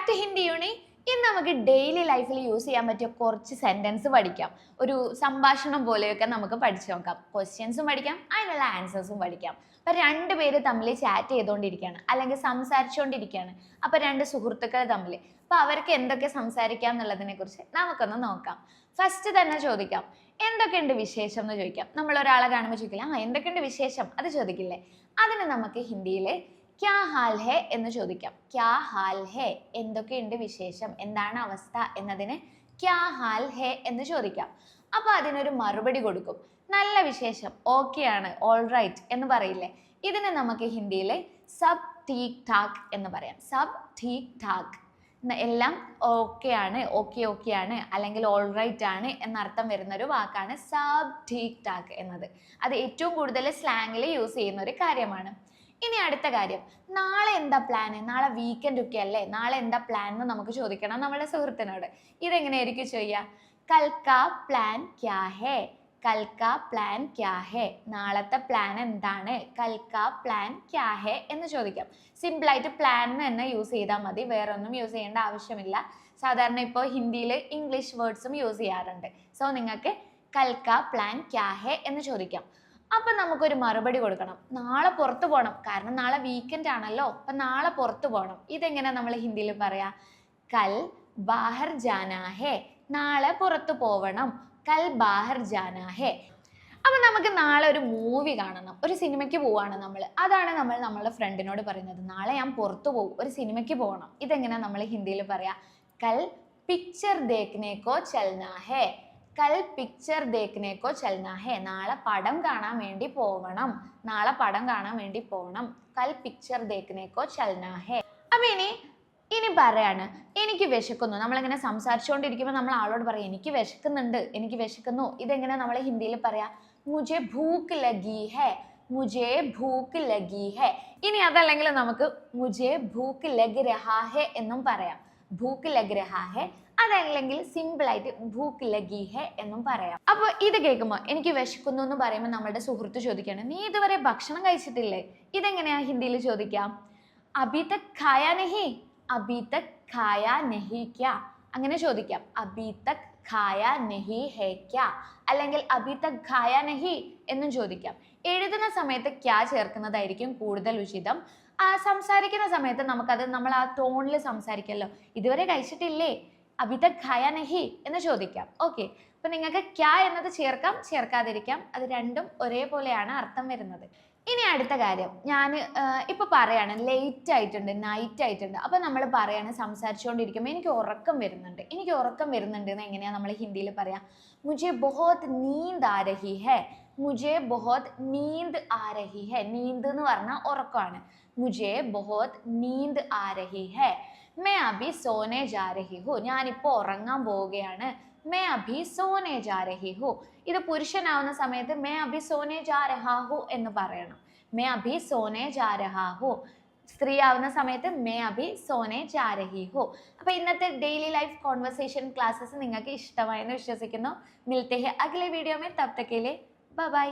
To Hindi യൂണി. ഇന്ന് നമുക്ക് daily ലൈഫിൽ യൂസ് ചെയ്യാൻ പറ്റിയ കുറച്ച് സെന്റൻസ് പഠിക്കാം. ഒരു സംഭാഷണം പോലെയൊക്കെ നമുക്ക് പഠിച്ചു നോക്കാം. ക്വസ്റ്റ്യൻസും പഠിക്കാം, അതിനുള്ള ആൻസേഴ്സും പഠിക്കാം. അപ്പൊ രണ്ടുപേര് തമ്മിൽ ചാറ്റ് ചെയ്തുകൊണ്ടിരിക്കുകയാണ്, അല്ലെങ്കിൽ സംസാരിച്ചുകൊണ്ടിരിക്കുകയാണ്. അപ്പൊ രണ്ട് സുഹൃത്തുക്കൾ തമ്മിൽ. അപ്പൊ അവർക്ക് എന്തൊക്കെ സംസാരിക്കാം എന്നുള്ളതിനെ കുറിച്ച് നമുക്കൊന്ന് നോക്കാം. ഫസ്റ്റ് തന്നെ ചോദിക്കാം, എന്തൊക്കെയുണ്ട് വിശേഷം എന്ന് ചോദിക്കാം. നമ്മൾ ഒരാളെ കാണുമ്പോൾ ചോദിക്കില്ല, എന്തൊക്കെയുണ്ട് വിശേഷം, അത് ചോദിക്കില്ലേ? അതിന് നമുക്ക് ഹിന്ദിയിൽ ക്യാ ഹാൽ ഹെ എന്ന് ചോദിക്കാം. ക്യാ ഹാൽ ഹെ, എന്തൊക്കെയുണ്ട് വിശേഷം, എന്താണ് അവസ്ഥ എന്നതിന് ക്യാ ഹാൽ ഹെ എന്ന് ചോദിക്കാം. അപ്പൊ അതിനൊരു മറുപടി കൊടുക്കും, നല്ല വിശേഷം, ഓക്കെ ആണ്, ഓൾ റൈറ്റ് എന്ന് പറയില്ലേ? ഇതിന് നമുക്ക് ഹിന്ദിയിൽ സബ് ടീക് ഠാക് എന്ന് പറയാം. സബ് ടീക് ഠാക്, എല്ലാം ഓക്കെ ആണ്, ഓക്കെ ആണ്, അല്ലെങ്കിൽ ഓൾ റൈറ്റ് ആണ് എന്നർത്ഥം വരുന്ന ഒരു വാക്കാണ് സബ് ടീക് ഠാക് എന്നത്. അത് ഏറ്റവും കൂടുതൽ സ്ലാങ്ങിൽ യൂസ് ചെയ്യുന്ന ഒരു കാര്യമാണ്. ഇനി അടുത്ത കാര്യം, നാളെ എന്താ പ്ലാന്, നാളെ വീക്കെൻഡ് ഒക്കെ അല്ലേ, നാളെ എന്താ പ്ലാൻ എന്ന് നമുക്ക് ചോദിക്കണം നമ്മുടെ സുഹൃത്തിനോട്. ഇതെങ്ങനെയായിരിക്കും ചെയ്യുക? കൽക്കാ പ്ലാൻ ക്യാ ഹേ, കൽക്കാ പ്ലാൻ ക്യാ ഹേ, നാളത്തെ പ്ലാൻ എന്താണ്, കൽക്കാ പ്ലാൻ ക്യാ ഹേ എന്ന് ചോദിക്കാം. സിമ്പിളായിട്ട് പ്ലാൻ എന്ന് യൂസ് ചെയ്താൽ മതി, വേറെ ഒന്നും യൂസ് ചെയ്യേണ്ട ആവശ്യമില്ല. സാധാരണ ഇപ്പോൾ ഹിന്ദിയിൽ ഇംഗ്ലീഷ് വേർഡ്സും യൂസ് ചെയ്യാറുണ്ട്. സോ നിങ്ങൾക്ക് കൽക്കാ പ്ലാൻ ക്യാ ഹേ എന്ന് ചോദിക്കാം. അപ്പൊ നമുക്കൊരു മറുപടി കൊടുക്കണം, നാളെ പുറത്തു പോകണം, കാരണം നാളെ വീക്കെൻഡ് ആണല്ലോ, അപ്പൊ നാളെ പുറത്തു പോകണം. ഇതെങ്ങനെ നമ്മൾ ഹിന്ദിയിൽ പറയാ? കൽ ബാഹർ ജാനാ ഹേ, നാളെ പുറത്തു പോവണം, കൽ ബാഹർ ജാനാ ഹേ. അപ്പൊ നമുക്ക് നാളെ ഒരു മൂവി കാണണം, ഒരു സിനിമയ്ക്ക് പോവാണ് നമ്മൾ. അതാണ് നമ്മൾ നമ്മളുടെ ഫ്രണ്ടിനോട് പറയുന്നത്, നാളെ ഞാൻ പുറത്തു പോകും, ഒരു സിനിമയ്ക്ക് പോകണം. ഇതെങ്ങനെ നമ്മൾ ഹിന്ദിയിൽ പറയാ? കൽ പിക്ചർ ദേഖ്നെ കോ ചൽനാ ഹേ, കൽ പിക്ചർ ദേഖ്നെ കോ ചൽനാ ഹേ, നാളെ പടം കാണാൻ വേണ്ടി പോവണം, നാളെ പടം കാണാൻ വേണ്ടി പോകണം, കൽ പിക്ചർ ദേഖ്നെ കോ ചൽനാ ഹേ. അപ്പൊ ഇനി പറയാണ്, എനിക്ക് വിശക്കുന്നു. നമ്മളിങ്ങനെ സംസാരിച്ചുകൊണ്ടിരിക്കുമ്പോൾ നമ്മൾ ആളോട് പറയാം, എനിക്ക് വിശക്കുന്നുണ്ട്, എനിക്ക് വിശക്കുന്നു. ഇതെങ്ങനെ നമ്മൾ ഹിന്ദിയിൽ പറയാ? മുझे ഭൂക്ക് ലഗി ഹേ, മുझे ഭൂക്ക് ലഗി ഹേ. ഇനി അതല്ലെങ്കിൽ നമുക്ക് മുझे ഭൂക്ക് ലഗ് രഹാ ഹേ എന്നും പറയാം. ഭൂക്ക് ലഗ് രഹാ ഹേ, അതല്ലെങ്കിൽ സിമ്പിൾ ആയിട്ട് ഭൂക്ക് ലഗി ഹേ എന്നും പറയാം. അപ്പൊ ഇത് കേൾക്കുമ്പോൾ എനിക്ക് വിശക്കുന്നു എന്ന് പറയുമ്പോൾ നമ്മുടെ സുഹൃത്ത് ചോദിക്കുകയാണ്, നീ ഇതുവരെ ഭക്ഷണം കഴിച്ചിട്ടില്ലേ? ഇതെങ്ങനെയാ ഹിന്ദിയിൽ ചോദിക്കാം? അഭി തക് ഖായാ നഹി, അഭി തക് ഖായാ നഹി ക്യാ, അങ്ങനെ ചോദിക്കാം. അഭി തക് ഖായാ നഹി ഹേ ക്യാ, അല്ലെങ്കിൽ അഭി തക് ഖായാ നഹി എന്നും ചോദിക്കാം. എഴുതുന്ന സമയത്ത് ക്യാ ചേർക്കുന്നതായിരിക്കും കൂടുതൽ ഉചിതം. സംസാരിക്കുന്ന സമയത്ത് നമുക്കത് നമ്മൾ ആ ടോണിൽ സംസാരിക്കല്ലോ, ഇതുവരെ കഴിച്ചിട്ടില്ലേ, അഭി തക് ഖായാ നഹി എന്ന് ചോദിക്കാം. ഓക്കെ, അപ്പൊ നിങ്ങൾക്ക് ക്യാ എന്നത് ചേർക്കാം, ചേർക്കാതിരിക്കാം, അത് രണ്ടും ഒരേപോലെയാണ് അർത്ഥം വരുന്നത്. ഇനി അടുത്ത കാര്യം, ഞാൻ ഇപ്പൊ പറയാണ് ലേറ്റ് ആയിട്ടുണ്ട്, നൈറ്റ് ആയിട്ടുണ്ട്. അപ്പൊ നമ്മൾ പറയാണ് സംസാരിച്ചുകൊണ്ടിരിക്കുമ്പോൾ എനിക്ക് ഉറക്കം വരുന്നുണ്ട്, എനിക്ക് ഉറക്കം വരുന്നുണ്ട് എന്ന് എങ്ങനെയാ നമ്മൾ ഹിന്ദിയിൽ പറയാ? മുझे बहुत नींद आ रही है, മുझे बहुत नींद आ रही है. നീന്ത് എന്ന് പറഞ്ഞാൽ ഉറക്കമാണ്. മുझे बहुत नींद आ रही है, मैं अभी सोने जा रही हूँ, ഞാനിപ്പോൾ ഉറങ്ങാൻ പോവുകയാണ്. मैं अभी सोने जा रही हूँ. ഇത് പുരുഷനാവുന്ന സമയത്ത് मैं अभी सोने जा रहा हूँ എന്ന് പറയണം. मैं अभी सोने जा रहा हूँ. സ്ത്രീ ആവുന്ന സമയത്ത് मैं अभी सोने जा रही हूँ. അപ്പോൾ ഇന്നത്തെ ഡെയിലി ലൈഫ് കോൺവെർസേഷൻ ക്ലാസ്സസ് നിങ്ങൾക്ക് ഇഷ്ടമായെന്ന് വിശ്വസിക്കുന്നു. മിൽത്തെ ഹെ അഗ്ലേ വീഡിയോ में, तब तक के लिए बाय बाय.